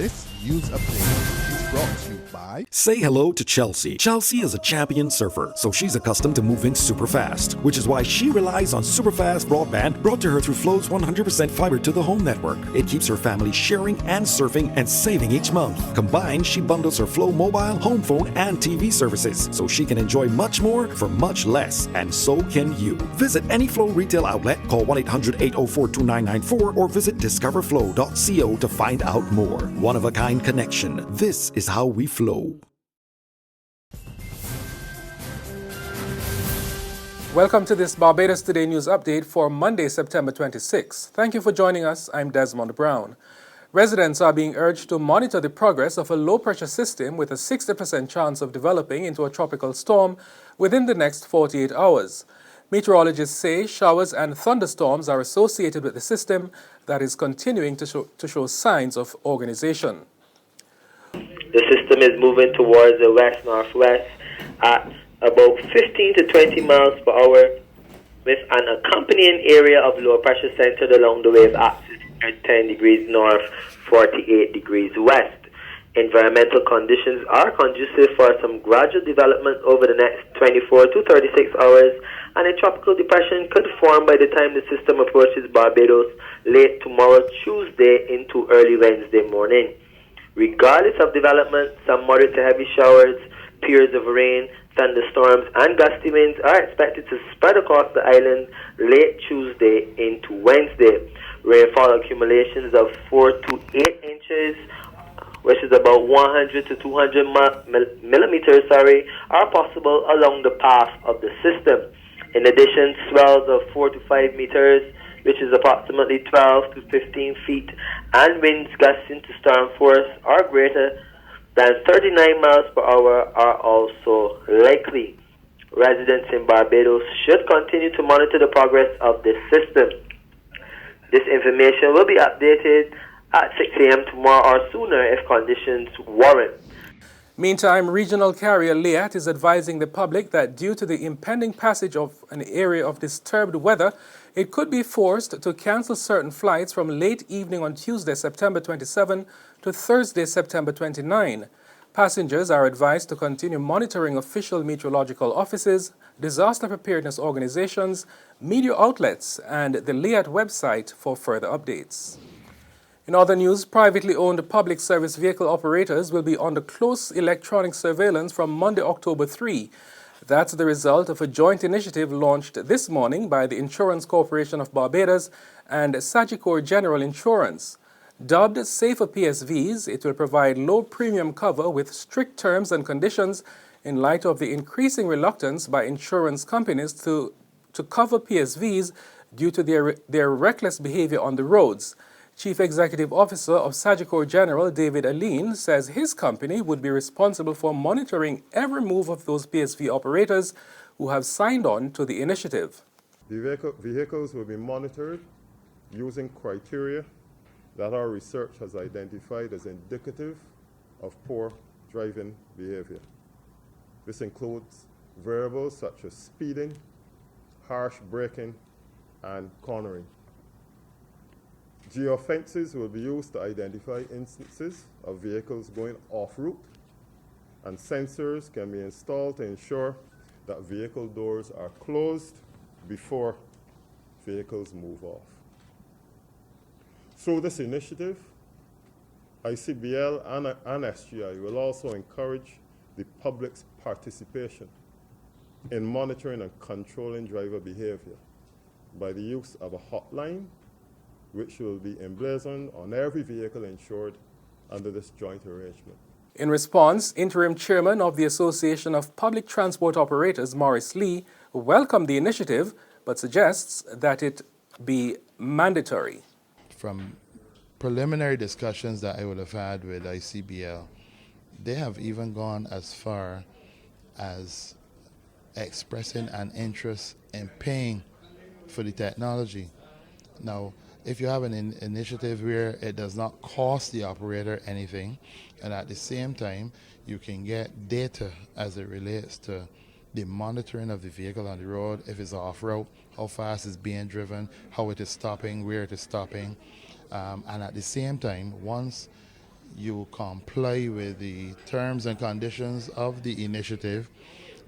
This news update is brought to you by... Say hello to Chelsea. Chelsea is a champion surfer, so she's accustomed to moving super fast, which is why she relies on super fast broadband brought to her through Flow's 100% fiber to the home network. It keeps her family sharing and surfing and saving each month. Combined, she bundles her Flow mobile, home phone, and TV services, so she can enjoy much more for much less, and so can you. Visit any Flow retail outlet, call 1-800-804-2994, or visit discoverflow.co to find out more. One-of-a-kind connection. This is how we flow. Welcome to this Barbados Today news update for Monday, September 26. Thank you for joining us. I'm Desmond Brown. Residents are being urged to monitor the progress of a low-pressure system with a 60% chance of developing into a tropical storm within the next 48 hours. Meteorologists say showers and thunderstorms are associated with the system that is continuing to show signs of organization. The system is moving towards the west-northwest at about 15 to 20 miles per hour, with an accompanying area of low pressure centered along the wave axis at 10 degrees north, 48 degrees west. Environmental conditions are conducive for some gradual development over the next 24 to 36 hours, and a tropical depression could form by the time the system approaches Barbados late tomorrow, Tuesday into early Wednesday morning. Regardless of development, some moderate to heavy showers, periods of rain, thunderstorms, and gusty winds are expected to spread across the island late Tuesday into Wednesday. Rainfall accumulations of 4 to 8 inches, which is about 100 to 200 millimeters, are possible along the path of the system. In addition, swells of 4 to 5 meters, which is approximately 12 to 15 feet, and winds gusting to storm force are greater than 39 miles per hour are also likely. Residents in Barbados should continue to monitor the progress of this system. This information will be updated at 6 a.m. tomorrow or sooner if conditions warrant. Meantime, regional carrier LIAT is advising the public that due to the impending passage of an area of disturbed weather, it could be forced to cancel certain flights from late evening on Tuesday, September 27 to Thursday, September 29. Passengers are advised to continue monitoring official meteorological offices, disaster preparedness organizations, media outlets, and the LIAT website for further updates. In other news, privately owned public service vehicle operators will be under close electronic surveillance from Monday, October 3. That's the result of a joint initiative launched this morning by the Insurance Corporation of Barbados and Sagicor General Insurance. Dubbed Safer PSVs, it will provide low premium cover with strict terms and conditions in light of the increasing reluctance by insurance companies to cover PSVs due to their reckless behavior on the roads. Chief Executive Officer of Sagicor General, David Aline, says his company would be responsible for monitoring every move of those PSV operators who have signed on to the initiative. The vehicles will be monitored using criteria that our research has identified as indicative of poor driving behavior. This includes variables such as speeding, harsh braking, and cornering. Geofences will be used to identify instances of vehicles going off-route, and sensors can be installed to ensure that vehicle doors are closed before vehicles move off. Through this initiative, ICBL and SGI will also encourage the public's participation in monitoring and controlling driver behavior by the use of a hotline which will be emblazoned on every vehicle insured under this joint arrangement. In response, Interim Chairman of the Association of Public Transport Operators, Maurice Lee, welcomed the initiative but suggests that it be mandatory. From preliminary discussions that I would have had with ICBL, they have even gone as far as expressing an interest in paying for the technology. Now, if you have an initiative where it does not cost the operator anything, and at the same time you can get data as it relates to the monitoring of the vehicle on the road, if it's off-route, how fast it's being driven, how it is stopping, where it is stopping, and at the same time, once you comply with the terms and conditions of the initiative,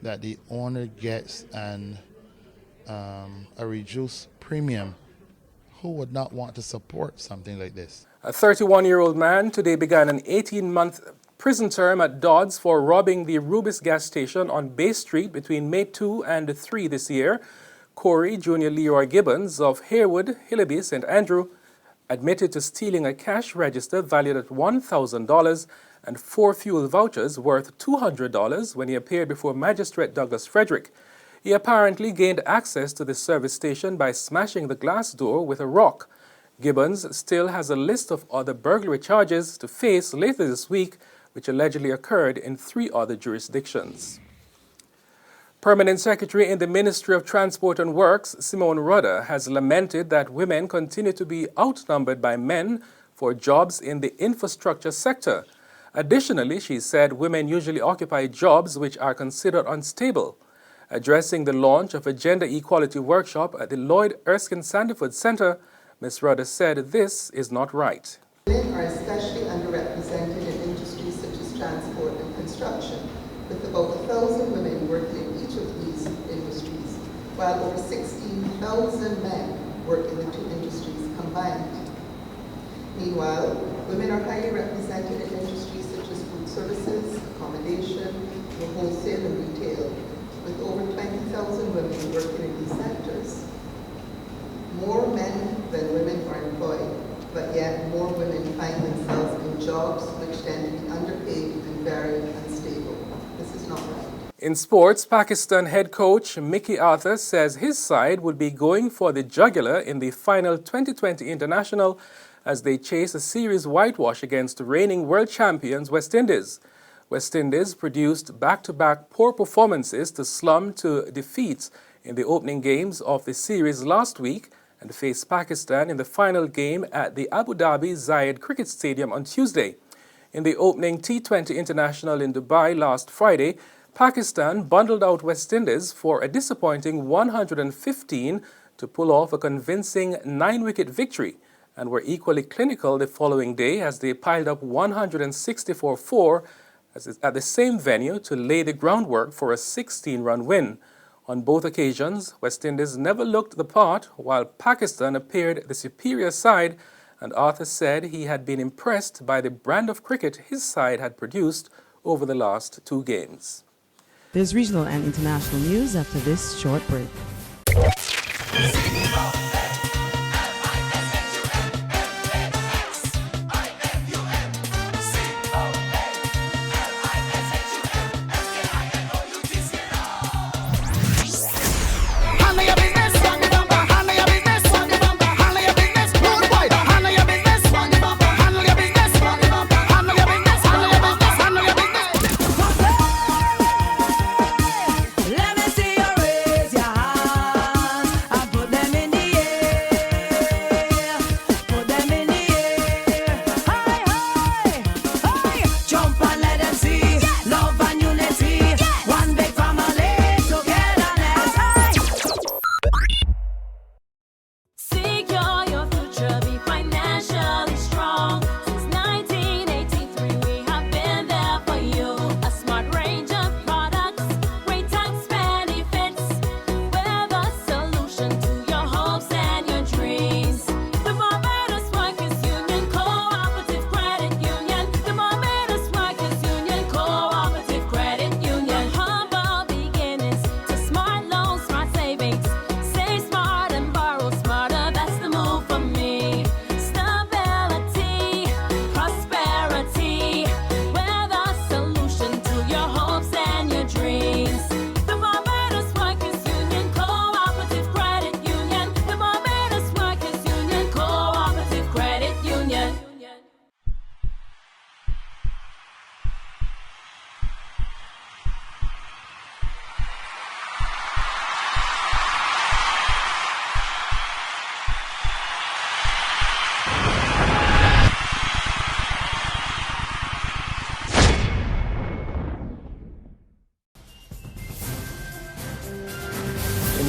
that the owner gets a reduced premium. Who would not want to support something like this? A 31-year-old man today began an 18-month prison term at Dodds for robbing the Rubis gas station on Bay Street between May 2 and 3 this year. Corey Jr. Leroy Gibbons of Harewood, Hillaby, St. Andrew admitted to stealing a cash register valued at $1,000 and 4 fuel vouchers worth $200 when he appeared before Magistrate Douglas Frederick. He apparently gained access to the service station by smashing the glass door with a rock. Gibbons still has a list of other burglary charges to face later this week, which allegedly occurred in 3 other jurisdictions. Permanent Secretary in the Ministry of Transport and Works, Simone Rudder, has lamented that women continue to be outnumbered by men for jobs in the infrastructure sector. Additionally, she said women usually occupy jobs which are considered unstable. Addressing the launch of a gender equality workshop at the Lloyd Erskine Sandiford Center, Ms. Rudder said this is not right. Women are especially underrepresented in industries such as transport and construction, with about 1,000 women working in each of these industries, while over 16,000 men work in the 2 industries combined. Meanwhile, women are highly represented in industries such as food services, accommodation, wholesale and retail, with over 20,000 women working in these sectors. More men than women are employed, but yet more women find themselves in jobs which tend to be underpaid and very unstable. This is not right. In sports, Pakistan head coach Mickey Arthur says his side would be going for the jugular in the final 2020 international as they chase a series whitewash against reigning world champions West Indies. West Indies produced back-to-back poor performances to slump to defeats in the opening games of the series last week and faced Pakistan in the final game at the Abu Dhabi Zayed Cricket Stadium on Tuesday. In the opening T20 International in Dubai last Friday, Pakistan bundled out West Indies for a disappointing 115 to pull off a convincing 9-wicket victory, and were equally clinical the following day as they piled up 164 at the same venue to lay the groundwork for a 16-run win. On both occasions, West Indies never looked the part, while Pakistan appeared the superior side, and Arthur said he had been impressed by the brand of cricket his side had produced over the last 2 games. There's regional and international news after this short break. Let me see you raise your hands and put them in the air.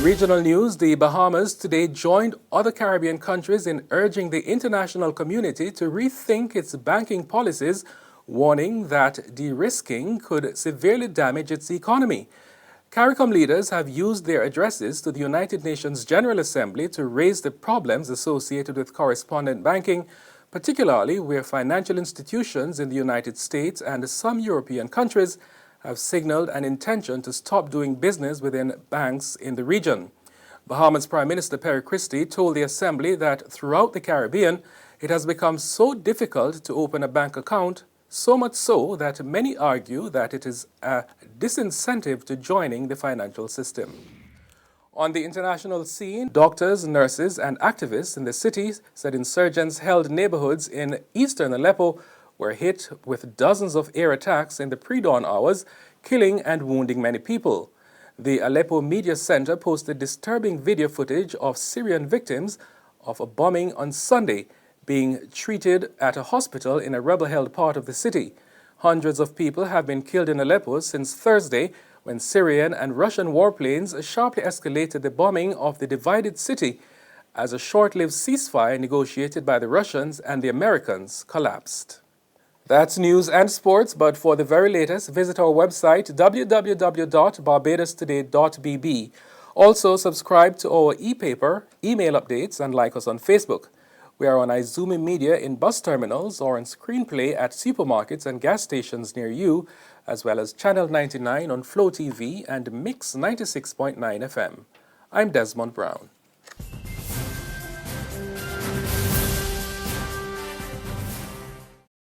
regional news, the Bahamas today joined other Caribbean countries in urging the international community to rethink its banking policies, warning that de-risking could severely damage its economy. CARICOM leaders have used their addresses to the United Nations General Assembly to raise the problems associated with correspondent banking, particularly where financial institutions in the United States and some European countries have signaled an intention to stop doing business within banks in the region. Bahamas Prime Minister Perry Christie told the Assembly that throughout the Caribbean, it has become so difficult to open a bank account, so much so that many argue that it is a disincentive to joining the financial system. On the international scene, doctors, nurses, and activists in the city said insurgents held neighborhoods in eastern Aleppo were hit with dozens of air attacks in the pre-dawn hours, killing and wounding many people. The Aleppo Media Center posted disturbing video footage of Syrian victims of a bombing on Sunday being treated at a hospital in a rebel-held part of the city. Hundreds of people have been killed in Aleppo since Thursday when Syrian and Russian warplanes sharply escalated the bombing of the divided city as a short-lived ceasefire negotiated by the Russians and the Americans collapsed. That's news and sports, but for the very latest, visit our website www.barbadostoday.bb. Also, subscribe to our e-paper, email updates, and like us on Facebook. We are on Izumi Media in bus terminals or on Screenplay at supermarkets and gas stations near you, as well as Channel 99 on Flow TV and Mix 96.9 FM. I'm Desmond Brown.